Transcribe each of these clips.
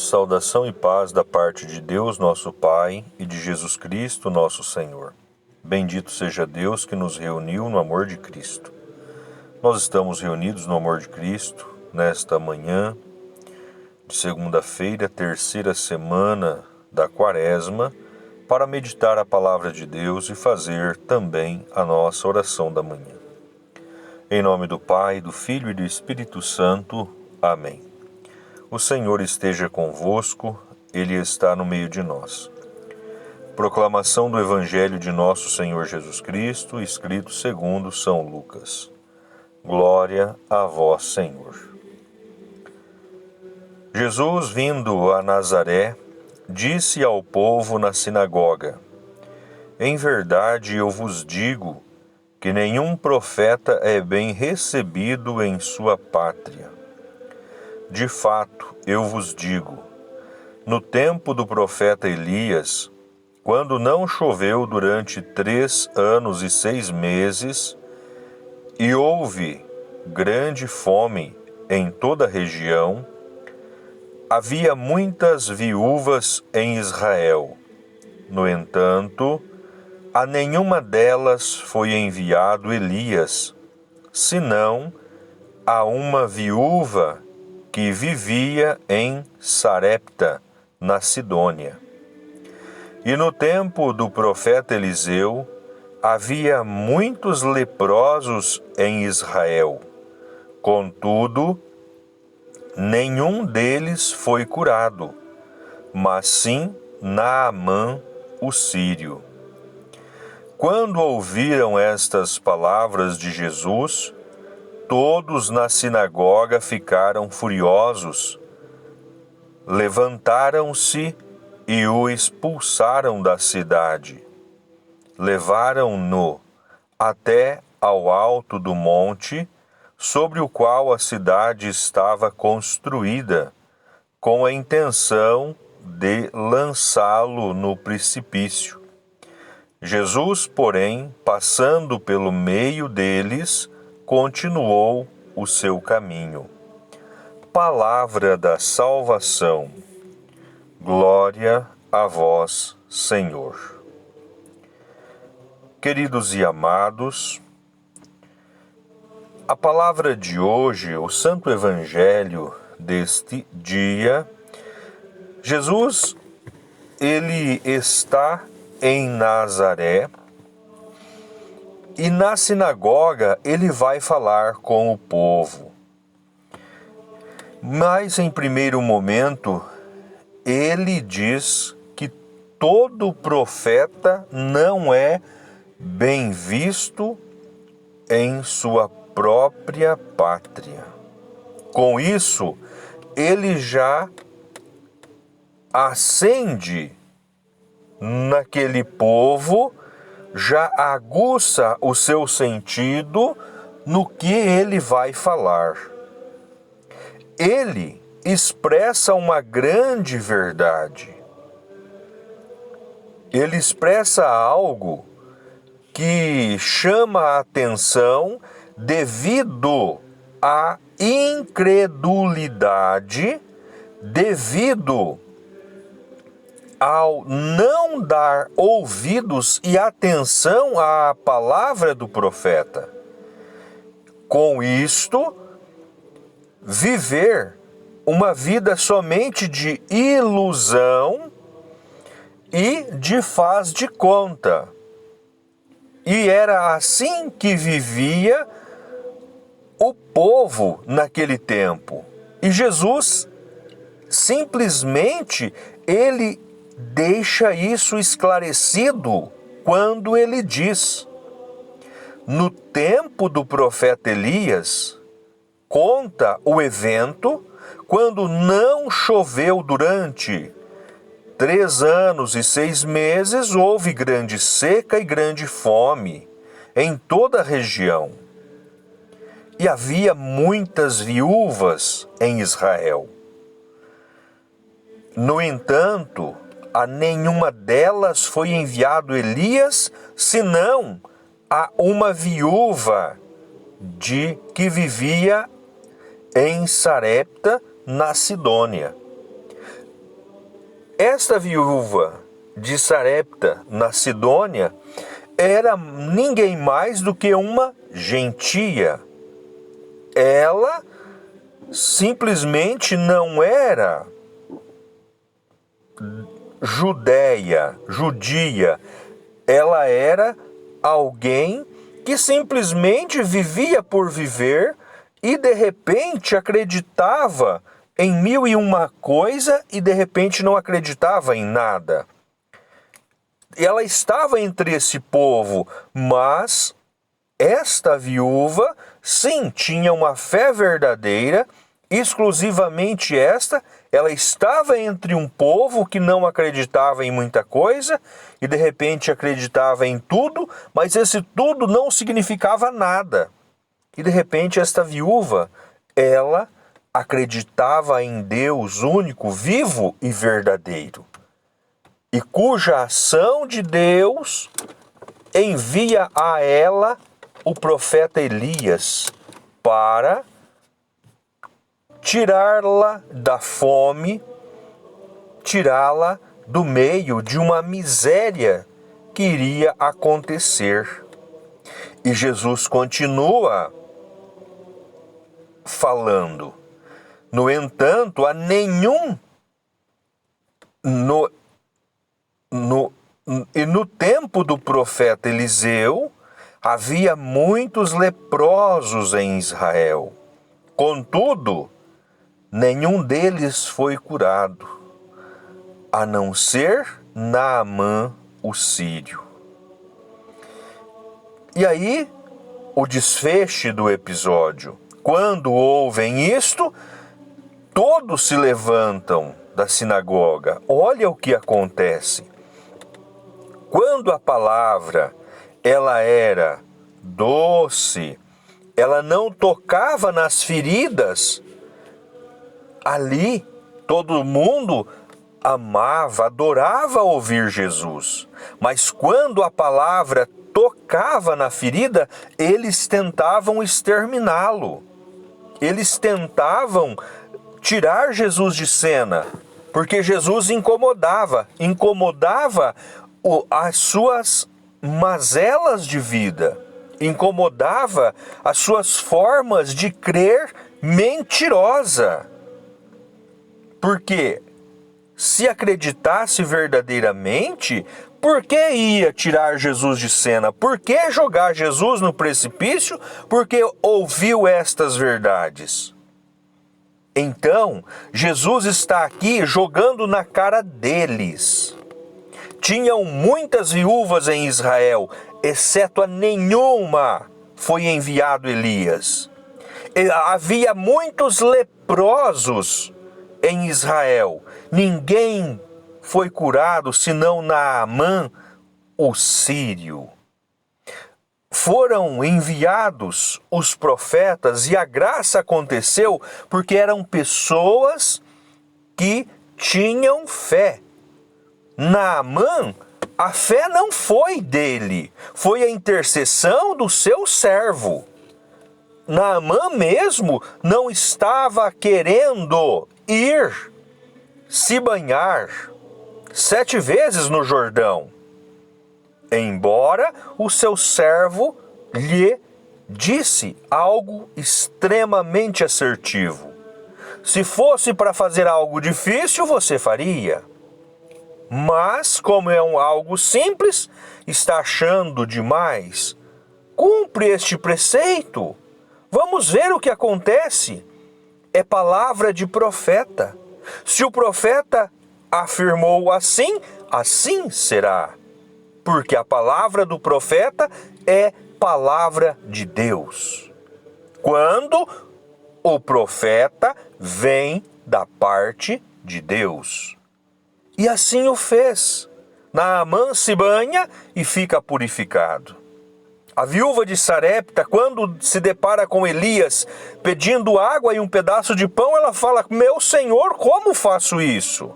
Saudação e paz da parte de Deus, nosso Pai, e de Jesus Cristo, nosso Senhor. Bendito seja Deus que nos reuniu no amor de Cristo. Nós estamos reunidos no amor de Cristo nesta manhã de segunda-feira, terceira semana da Quaresma, para meditar a palavra de Deus e fazer também a nossa oração da manhã. Em nome do Pai, do Filho e do Espírito Santo. Amém. O Senhor esteja convosco, Ele está no meio de nós. Proclamação do Evangelho de nosso Senhor Jesus Cristo, escrito segundo São Lucas. Glória a vós, Senhor. Jesus, vindo a Nazaré, disse ao povo na sinagoga: Em verdade eu vos digo que nenhum profeta é bem recebido em sua pátria. De fato, eu vos digo, no tempo do profeta Elias, quando não choveu durante 3 anos e 6 meses, e houve grande fome em toda a região, havia muitas viúvas em Israel. No entanto, a nenhuma delas foi enviado Elias, senão a uma viúva que vivia em Sarepta, na Sidônia. E no tempo do profeta Eliseu, havia muitos leprosos em Israel. Contudo, nenhum deles foi curado, mas sim Naamã, o sírio. Quando ouviram estas palavras de Jesus, todos na sinagoga ficaram furiosos, levantaram-se e o expulsaram da cidade. Levaram-no até ao alto do monte, sobre o qual a cidade estava construída, com a intenção de lançá-lo no precipício. Jesus, porém, passando pelo meio deles, continuou o seu caminho. Palavra da salvação. Glória a vós, Senhor. Queridos e amados, a palavra de hoje, o Santo Evangelho deste dia, Jesus, ele está em Nazaré, e na sinagoga ele vai falar com o povo. Mas em primeiro momento, ele diz que todo profeta não é bem visto em sua própria pátria. Com isso, ele já acende naquele povo, já aguça o seu sentido no que ele vai falar. Ele expressa uma grande verdade. Ele expressa algo que chama a atenção devido à incredulidade, devido ao não dar ouvidos e atenção à palavra do profeta. Com isto, viver uma vida somente de ilusão e de faz de conta. E era assim que vivia o povo naquele tempo. E Jesus, simplesmente, ele deixa isso esclarecido quando ele diz: no tempo do profeta Elias, conta o evento quando não choveu durante 3 anos e 6 meses, houve grande seca e grande fome em toda a região. E havia muitas viúvas em Israel. No entanto, a nenhuma delas foi enviado Elias, senão a uma viúva que vivia em Sarepta, na Sidônia. Esta viúva de Sarepta, na Sidônia, era ninguém mais do que uma gentia. Ela simplesmente não era judia. Ela era alguém que simplesmente vivia por viver e de repente acreditava em mil e uma coisa e de repente não acreditava em nada. Ela estava entre esse povo, mas esta viúva, sim, tinha uma fé verdadeira, exclusivamente esta. Ela estava entre um povo que não acreditava em muita coisa e de repente acreditava em tudo, mas esse tudo não significava nada. E de repente esta viúva, ela acreditava em Deus único, vivo e verdadeiro, e cuja ação de Deus envia a ela o profeta Elias para tirá-la da fome, tirá-la do meio de uma miséria que iria acontecer. E Jesus continua falando. No entanto, a nenhum no tempo do profeta Eliseu havia muitos leprosos em Israel. Contudo, nenhum deles foi curado, a não ser Naamã, o sírio. E aí, o desfecho do episódio. Quando ouvem isto, todos se levantam da sinagoga. Olha o que acontece. Quando a palavra ela era doce, ela não tocava nas feridas, ali todo mundo amava, adorava ouvir Jesus. Mas quando a palavra tocava na ferida, eles tentavam exterminá-lo. Eles tentavam tirar Jesus de cena, porque Jesus incomodava as suas mazelas de vida, incomodava as suas formas de crer mentirosa. Porque se acreditasse verdadeiramente, por que ia tirar Jesus de cena? Por que jogar Jesus no precipício? Porque ouviu estas verdades. Então, Jesus está aqui jogando na cara deles. Tinham muitas viúvas em Israel, exceto a nenhuma foi enviado Elias. Havia muitos leprosos em Israel. Ninguém foi curado senão Naamã, o sírio. Foram enviados os profetas e a graça aconteceu porque eram pessoas que tinham fé. Naamã, a fé não foi dele, foi a intercessão do seu servo. Naamã mesmo não estava querendo ir se banhar 7 vezes no Jordão, embora o seu servo lhe disse algo extremamente assertivo. Se fosse para fazer algo difícil, você faria. Mas, como é algo simples, está achando demais. Cumpre este preceito. Vamos ver o que acontece. É palavra de profeta. Se o profeta afirmou assim, assim será. Porque a palavra do profeta é palavra de Deus. Quando o profeta vem da parte de Deus. E assim o fez. Naamã se banha e fica purificado. A viúva de Sarepta, quando se depara com Elias pedindo água e um pedaço de pão, ela fala: meu Senhor, como faço isso?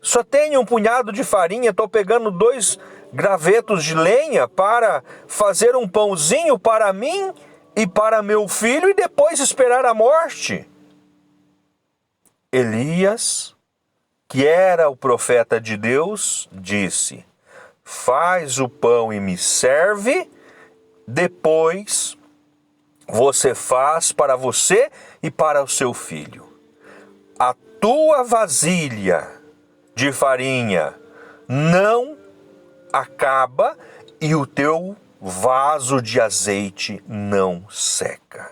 Só tenho um punhado de farinha, estou pegando 2 gravetos de lenha para fazer um pãozinho para mim e para meu filho e depois esperar a morte. Elias que era o profeta de Deus, disse: faz o pão e me serve, depois você faz para você e para o seu filho. A tua vasilha de farinha não acaba e o teu vaso de azeite não seca.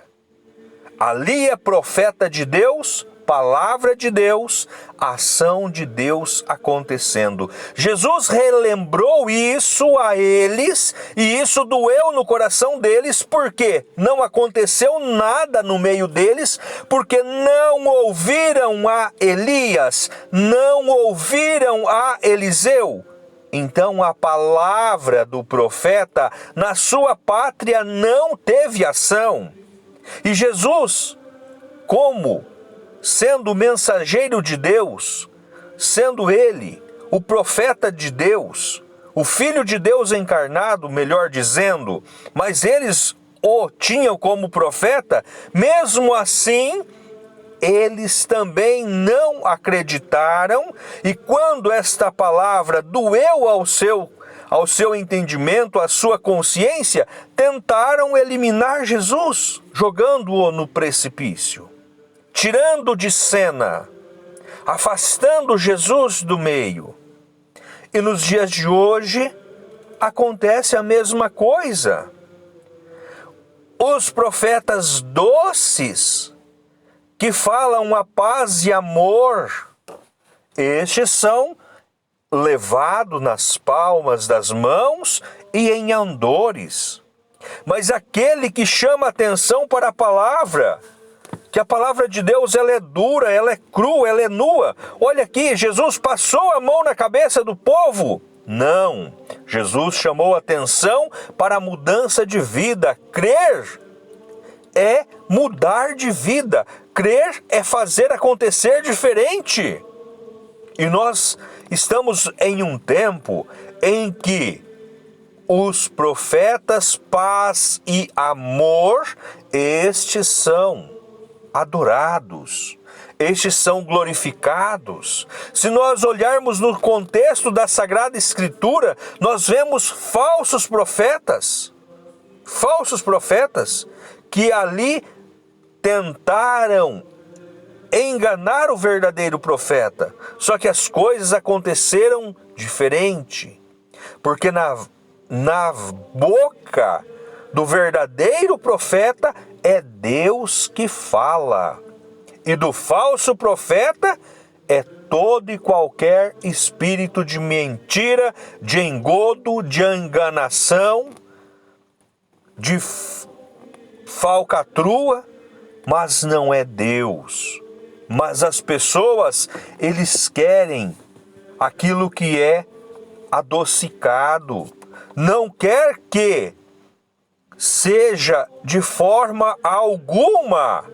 Ali é profeta de Deus, palavra de Deus, ação de Deus acontecendo. Jesus relembrou isso a eles e isso doeu no coração deles, porque não aconteceu nada no meio deles, porque não ouviram a Elias, não ouviram a Eliseu. Então a palavra do profeta na sua pátria não teve ação. E Jesus, como sendo mensageiro de Deus, sendo ele o profeta de Deus, o Filho de Deus encarnado, melhor dizendo, mas eles o tinham como profeta, mesmo assim, eles também não acreditaram, e quando esta palavra doeu ao seu entendimento, à sua consciência, tentaram eliminar Jesus, jogando-o no precipício, tirando de cena, afastando Jesus do meio. E nos dias de hoje acontece a mesma coisa. Os profetas doces, que falam a paz e amor, estes são levados nas palmas das mãos e em andores. Mas aquele que chama atenção para a palavra, que a palavra de Deus ela é dura, ela é crua, ela é nua. Olha aqui, Jesus passou a mão na cabeça do povo? Não, Jesus chamou atenção para a mudança de vida. Crer é mudar de vida. Crer é fazer acontecer diferente. E nós estamos em um tempo em que os profetas paz e amor, estes são adorados, estes são glorificados. Se nós olharmos no contexto da Sagrada Escritura, nós vemos falsos profetas que ali tentaram enganar o verdadeiro profeta. Só que as coisas aconteceram diferente, porque na boca do verdadeiro profeta é Deus que fala, e do falso profeta é todo e qualquer espírito de mentira, de engodo, de enganação, de falcatrua, mas não é Deus. Mas as pessoas, eles querem aquilo que é adocicado, não quer que seja de forma alguma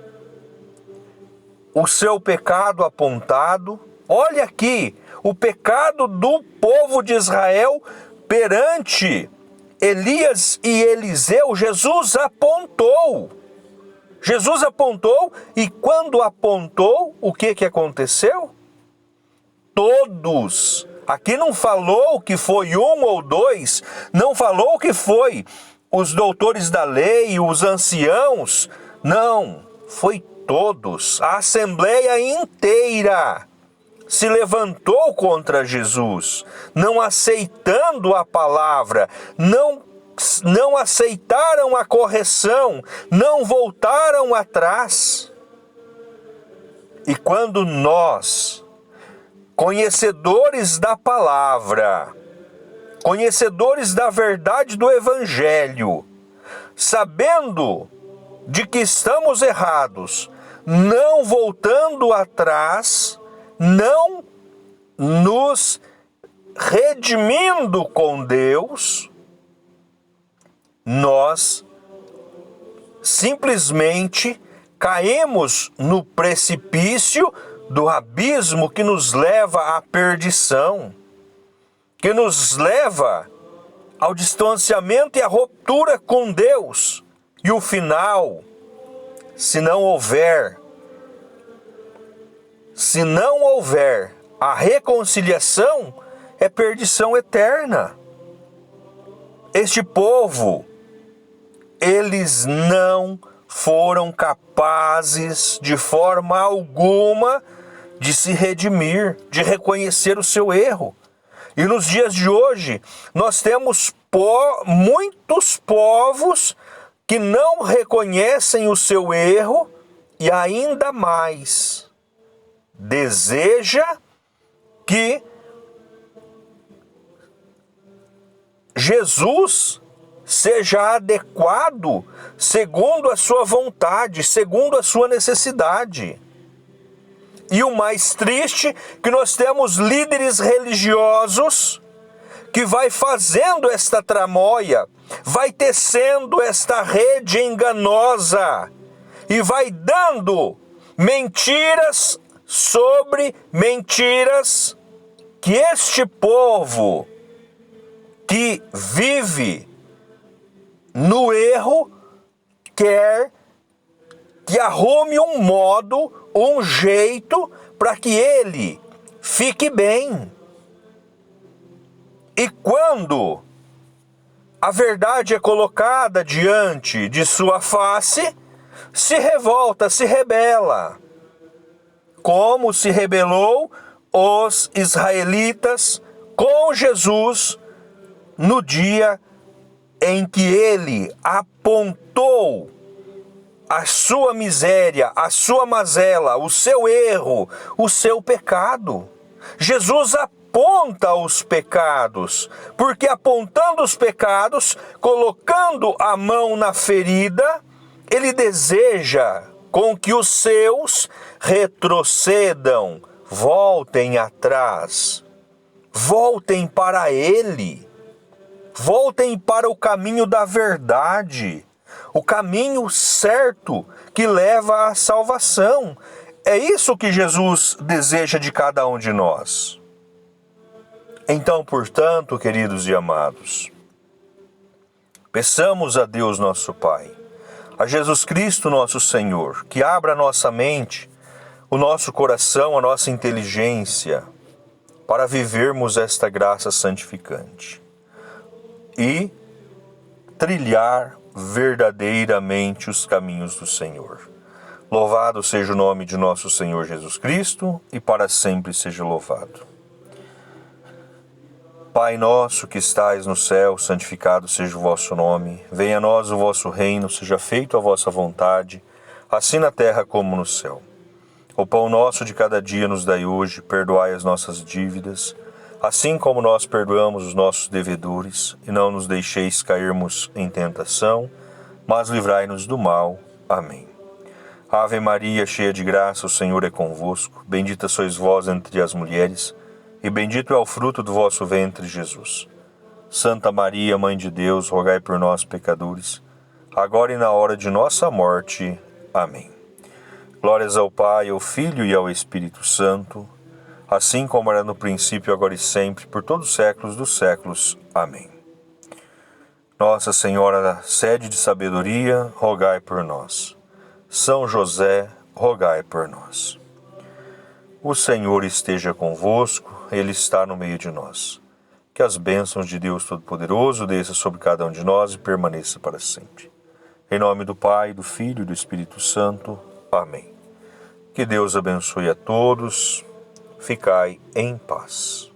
o seu pecado apontado. Olha aqui, o pecado do povo de Israel perante Elias e Eliseu, Jesus apontou, e quando apontou, o que aconteceu? Todos, aqui não falou que foi um ou dois, não falou que foi os doutores da lei, os anciãos, não, foi todos, a assembleia inteira se levantou contra Jesus, não aceitando a palavra, não aceitaram a correção, não voltaram atrás. E quando nós, conhecedores da palavra, conhecedores da verdade do Evangelho, sabendo de que estamos errados, não voltando atrás, não nos redimindo com Deus, nós simplesmente caímos no precipício do abismo que nos leva à perdição, que nos leva ao distanciamento e à ruptura com Deus. E o final, se não houver a reconciliação é perdição eterna. Este povo, eles não foram capazes de forma alguma de se redimir, de reconhecer o seu erro. E nos dias de hoje, nós temos muitos povos que não reconhecem o seu erro e ainda mais deseja que Jesus seja adequado segundo a sua vontade, segundo a sua necessidade. E o mais triste, que nós temos líderes religiosos que vai fazendo esta tramóia, vai tecendo esta rede enganosa e vai dando mentiras sobre mentiras, que este povo que vive no erro quer que arrume um modo, um jeito para que ele fique bem. E quando a verdade é colocada diante de sua face, se revolta, se rebela. Como se rebelou os israelitas com Jesus no dia em que ele apontou a sua miséria, a sua mazela, o seu erro, o seu pecado. Jesus aponta os pecados, porque apontando os pecados, colocando a mão na ferida, ele deseja com que os seus retrocedam, voltem atrás, voltem para ele, voltem para o caminho da verdade, o caminho certo que leva à salvação. É isso que Jesus deseja de cada um de nós. Então, portanto, queridos e amados, peçamos a Deus nosso Pai, a Jesus Cristo nosso Senhor, que abra a nossa mente, o nosso coração, a nossa inteligência, para vivermos esta graça santificante e trilhar verdadeiramente os caminhos do Senhor. Louvado seja o nome de nosso Senhor Jesus Cristo e para sempre seja louvado. Pai nosso que estais no céu, santificado seja o vosso nome. Venha a nós o vosso reino, seja feita a vossa vontade, assim na terra como no céu. O pão nosso de cada dia nos dai hoje, perdoai as nossas dívidas, assim como nós perdoamos os nossos devedores, e não nos deixeis cairmos em tentação, mas livrai-nos do mal. Amém. Ave Maria, cheia de graça, o Senhor é convosco. Bendita sois vós entre as mulheres, e bendito é o fruto do vosso ventre, Jesus. Santa Maria, Mãe de Deus, rogai por nós, pecadores, agora e na hora de nossa morte. Amém. Glórias ao Pai, ao Filho e ao Espírito Santo, assim como era no princípio, agora e sempre, por todos os séculos dos séculos. Amém. Nossa Senhora, sede de sabedoria, rogai por nós. São José, rogai por nós. O Senhor esteja convosco, Ele está no meio de nós. Que as bênçãos de Deus Todo-Poderoso desçam sobre cada um de nós e permaneça para sempre. Em nome do Pai, do Filho e do Espírito Santo. Amém. Que Deus abençoe a todos. Ficai em paz.